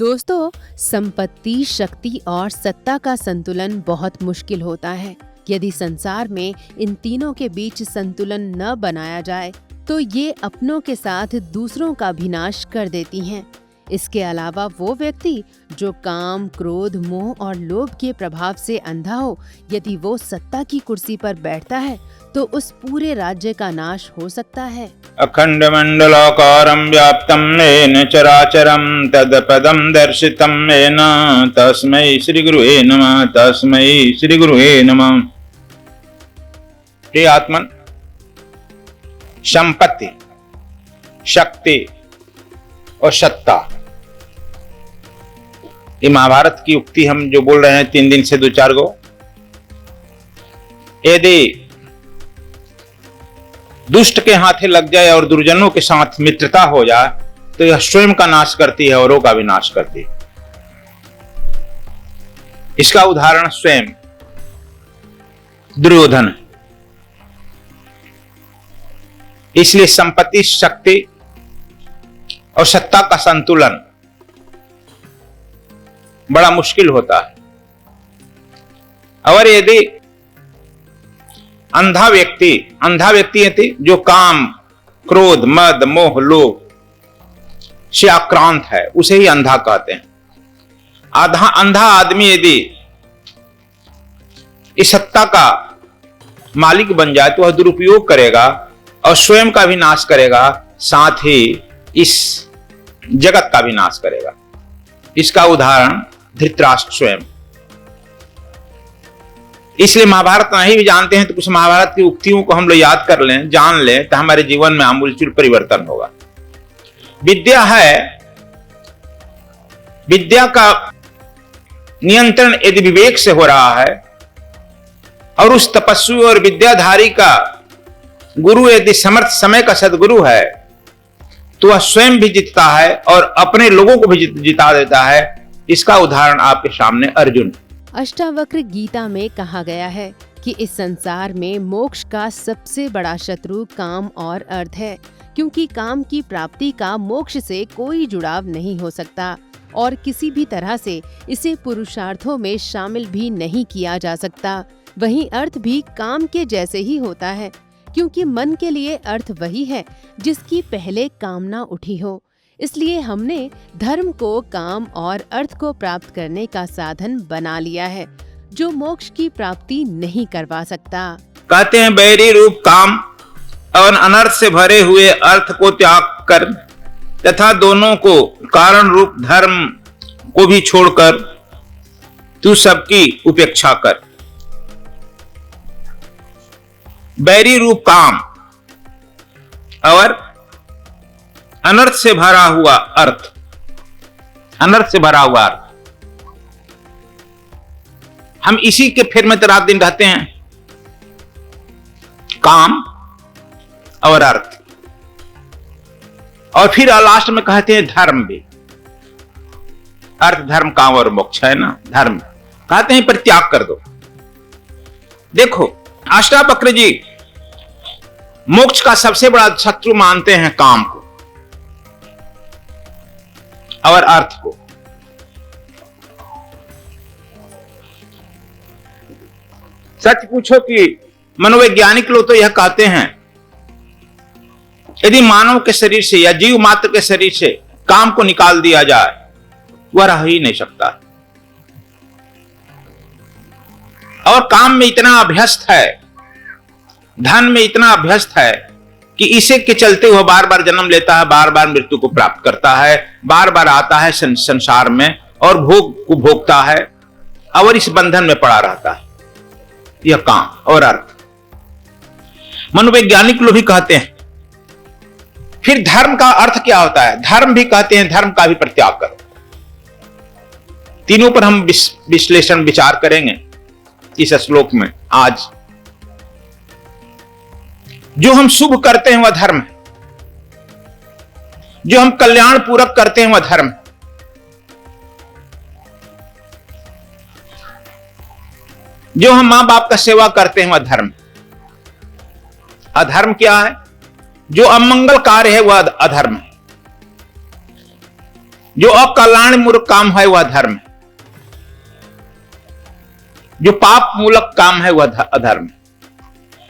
दोस्तों, संपत्ति, शक्ति और सत्ता का संतुलन बहुत मुश्किल होता है। यदि संसार में इन तीनों के बीच संतुलन न बनाया जाए तो ये अपनों के साथ दूसरों का भी नाश कर देती हैं। इसके अलावा वो व्यक्ति जो काम, क्रोध, मोह और लोभ के प्रभाव से अंधा हो, यदि वो सत्ता की कुर्सी पर बैठता है तो उस पूरे राज्य का नाश हो सकता है। अखंड मंडलाकारं व्याप्तं येन चराचरं तत्पदं दर्शितं येन तस्मै श्री गुरुवे नमः। तस्मै श्री गुरुवे नमः। प्रिय आत्मन, संपत्ति, शक्ति और सत्ता, ये महाभारत की उक्ति हम जो बोल रहे हैं 3 दिन से 2-4 गो, यदि दुष्ट के हाथे लग जाए और दुर्जनों के साथ मित्रता हो जाए तो यह स्वयं का नाश करती है, औरों का भी नाश करती है। इसका उदाहरण स्वयं दुर्योधन है। इसलिए संपत्ति, शक्ति और सत्ता का संतुलन बड़ा मुश्किल होता है। और यदि अंधा व्यक्ति जो काम, क्रोध, मद, मोह, लोभ से आक्रांत है, उसे ही अंधा कहते हैं। अंधा आदमी यदि इस सत्ता का मालिक बन जाए तो वह दुरुपयोग करेगा और स्वयं का भी नाश करेगा, साथ ही इस जगत का भी नाश करेगा। इसका उदाहरण धृतराष्ट्र स्वयं। इसलिए महाभारत नहीं भी जानते हैं तो कुछ महाभारत की उक्तियों को हम लोग याद कर लें, जान लें, तो हमारे जीवन में आमूलचूल परिवर्तन होगा। विद्या है, विद्या का नियंत्रण यदि विवेक से हो रहा है और उस तपस्वी और विद्याधारी का गुरु यदि समर्थ समय का सदगुरु है तो वह स्वयं भी जीतता है और अपने लोगों को भी जिता देता है। इसका उदाहरण आपके सामने अर्जुन। अष्टावक्र गीता में कहा गया है कि इस संसार में मोक्ष का सबसे बड़ा शत्रु काम और अर्थ है, क्योंकि काम की प्राप्ति का मोक्ष से कोई जुड़ाव नहीं हो सकता और किसी भी तरह से इसे पुरुषार्थों में शामिल भी नहीं किया जा सकता। वहीं अर्थ भी काम के जैसे ही होता है, क्योंकि मन के लिए अर्थ वही है जिसकी पहले कामना उठी हो। इसलिए हमने धर्म को काम और अर्थ को प्राप्त करने का साधन बना लिया है, जो मोक्ष की प्राप्ति नहीं करवा सकता। कहते हैं बैरी रूप काम और अनर्थ से भरे हुए अर्थ को त्याग कर तथा दोनों को कारण रूप धर्म को भी छोड़कर तू सबकी उपेक्षा कर। बैरी रूप काम और अनर्थ से भरा हुआ अर्थ, हम इसी के फेर में तो रात दिन रहते हैं, काम और अर्थ। और फिर लास्ट में कहते हैं धर्म भी। अर्थ, धर्म, काम और मोक्ष है ना। धर्म कहते हैं पर त्याग कर दो। देखो, अष्टावक्र जी मोक्ष का सबसे बड़ा शत्रु मानते हैं काम को और अर्थ को। सच पूछो कि मनोवैज्ञानिक लोग तो यह कहते हैं यदि मानव के शरीर से या जीव मात्र के शरीर से काम को निकाल दिया जाए वह रह ही नहीं सकता। और काम में इतना अभ्यस्त है, धन में इतना अभ्यस्त है कि इसे के चलते वह बार बार जन्म लेता है, बार बार मृत्यु को प्राप्त करता है, बार बार आता है संसार में और भोग को भोगता है और इस बंधन में पड़ा रहता है। यह काम और अर्थ। मनोवैज्ञानिक लोग भी कहते हैं फिर धर्म का अर्थ क्या होता है। धर्म भी कहते हैं धर्म का भी परित्याग करो। तीनों पर हम विश्लेषण विचार करेंगे इस श्लोक में आज। जो हम शुभ करते हैं वह धर्म है, जो हम कल्याण पूरक करते हैं वह धर्म है, जो हम मां बाप का सेवा करते हैं वह धर्म है। अधर्म क्या है? जो अमंगल कार्य है वह अधर्म है। जो अकल्याण मूलक काम है वह धर्म है, जो पाप मूलक काम है वह अधर्म है।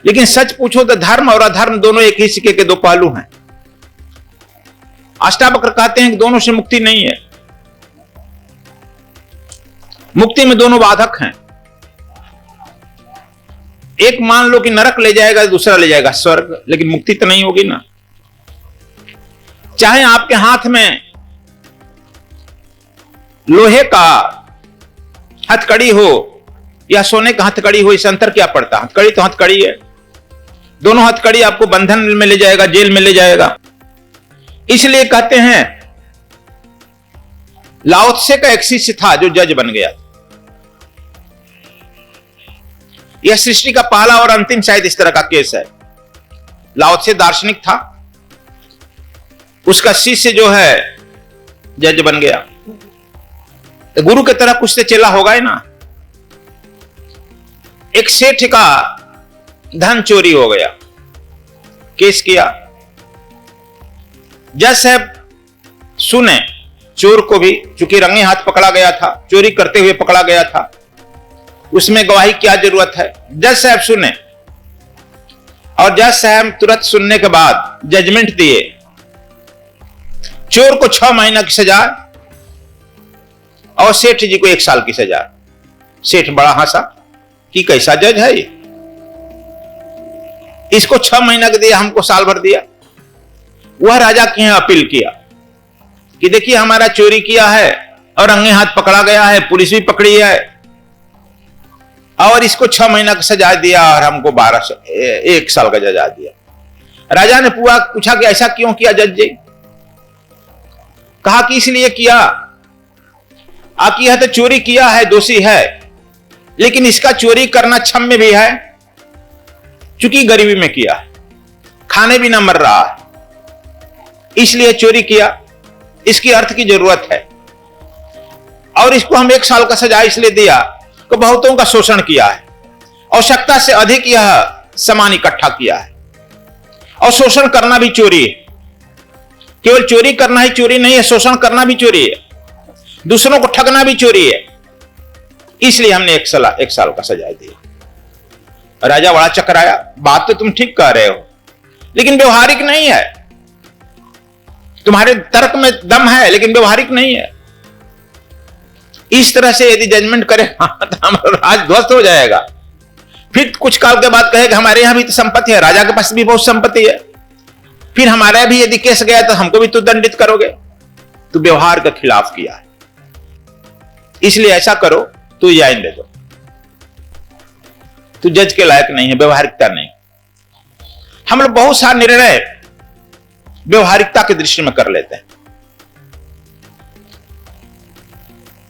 लेकिन सच पूछो तो धर्म और अधर्म दोनों एक ही सिक्के के दो पहलू हैं। अष्टावक्र कहते हैं कि दोनों से मुक्ति नहीं है, मुक्ति में दोनों बाधक हैं। एक मान लो कि नरक ले जाएगा, दूसरा ले जाएगा स्वर्ग, लेकिन मुक्ति तो नहीं होगी ना। चाहे आपके हाथ में लोहे का हथकड़ी हो या सोने का हथकड़ी हो, इस अंतर क्या पड़ता? हथकड़ी तो हथकड़ी है, दोनों हथकड़ी आपको बंधन में ले जाएगा, जेल में ले जाएगा। इसलिए कहते हैं लाओ त्से का एक शिष्य था जो जज बन गया। यह सृष्टि का पहला और अंतिम शायद इस तरह का केस है। लाओ त्से दार्शनिक था, उसका शिष्य जो है जज बन गया। तो गुरु की तरह कुछ से चेला होगा ही ना। एक सेठ का धन चोरी हो गया, केस किया। जज साहब सुने चोर को भी, चूंकि रंगे हाथ पकड़ा गया था, चोरी करते हुए पकड़ा गया था, उसमें गवाही क्या जरूरत है। जज साहब सुने और जज साहब तुरंत सुनने के बाद जजमेंट दिए, चोर को 6 महीना की सजा और सेठ जी को 1 साल की सजा। सेठ बड़ा हंसा कि कैसा जज है ये, इसको 6 महीना का दिया, हमको साल भर दिया। वह राजा के यहां अपील किया कि देखिए हमारा चोरी किया है और रंगे हाथ पकड़ा गया है, पुलिस भी पकड़ी है और इसको 6 महीना का सजा दिया और हमको 1 साल का सजा दिया। राजा ने पूछा कि ऐसा क्यों किया जज जी? कहा कि इसलिए किया कि यह तो चोरी किया है, दोषी है, लेकिन इसका चोरी करना क्षम्य भी है, चूंकि गरीबी में किया, खाने भी ना मर रहा है, इसलिए चोरी किया, इसकी अर्थ की जरूरत है। और इसको हम 1 साल का सजा इसलिए दिया कि बहुतों का शोषण किया है, आवश्यकता से अधिक यह सामान इकट्ठा किया है। और शोषण करना भी चोरी है, केवल चोरी करना ही चोरी नहीं है, शोषण करना भी चोरी है, दूसरों को ठगना भी चोरी है। इसलिए हमने 1 साल का सजा दिया। राजा बड़ा चकराया, बात तो तुम ठीक कह रहे हो, लेकिन व्यवहारिक नहीं है। तुम्हारे तर्क में दम है लेकिन व्यवहारिक नहीं है। इस तरह से यदि जजमेंट करे तो हमारा राज ध्वस्त हो जाएगा। फिर कुछ काल के बाद कहेगा हमारे यहां भी तो संपत्ति है, राजा के पास भी बहुत संपत्ति है, फिर हमारा भी यदि केस गया तो हमको भी तो दंडित करोगे। तो व्यवहार के खिलाफ किया है, इसलिए ऐसा करो तो जाइन दे दो, तू जज के लायक नहीं है, व्यवहारिकता नहीं। हम लोग बहुत सारे निर्णय व्यवहारिकता की दृष्टि में कर लेते हैं,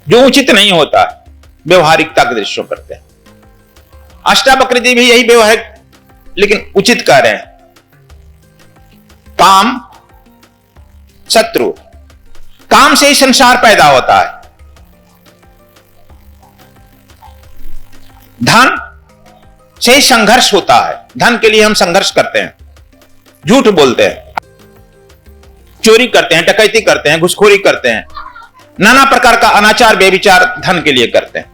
जो उचित नहीं होता व्यवहारिकता की दृष्टि में करते हैं। अष्टावक्र जी भी यही व्यवहारिक लेकिन उचित कह रहे हैं। काम शत्रु, काम से ही संसार पैदा होता है। धन से ही संघर्ष होता है, धन के लिए हम संघर्ष करते हैं, झूठ बोलते हैं, चोरी करते हैं, डकैती करते हैं, घुसखोरी करते हैं, नाना प्रकार का अनाचार बेविचार धन के लिए करते हैं।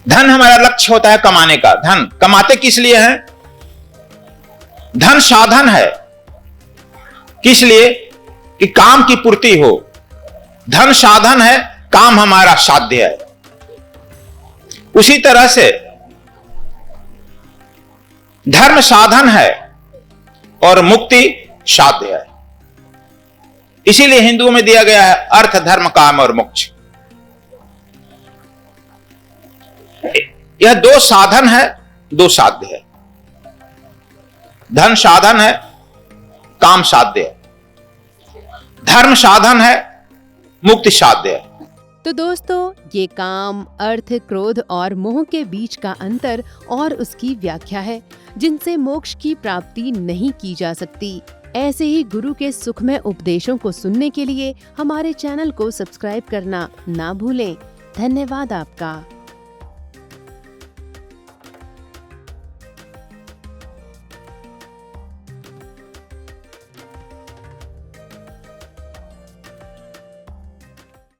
धन हमारा लक्ष्य होता है कमाने का। धन कमाते किस लिए है? धन साधन है, किस लिए? कि काम की पूर्ति हो। धन साधन है, काम हमारा साध्य है। उसी तरह से धर्म साधन है और मुक्ति साध्य है। इसीलिए हिंदुओं में दिया गया है अर्थ, धर्म, काम और मोक्ष। यह 2 साधन है, 2 साध्य है। धन साधन है, काम साध्य है। धर्म साधन है, मुक्ति साध्य है। तो दोस्तों, ये काम, अर्थ, क्रोध और मोह के बीच का अंतर और उसकी व्याख्या है, जिनसे मोक्ष की प्राप्ति नहीं की जा सकती। ऐसे ही गुरु के सुखमय उपदेशों को सुनने के लिए हमारे चैनल को सब्सक्राइब करना ना भूलें। धन्यवाद आपका।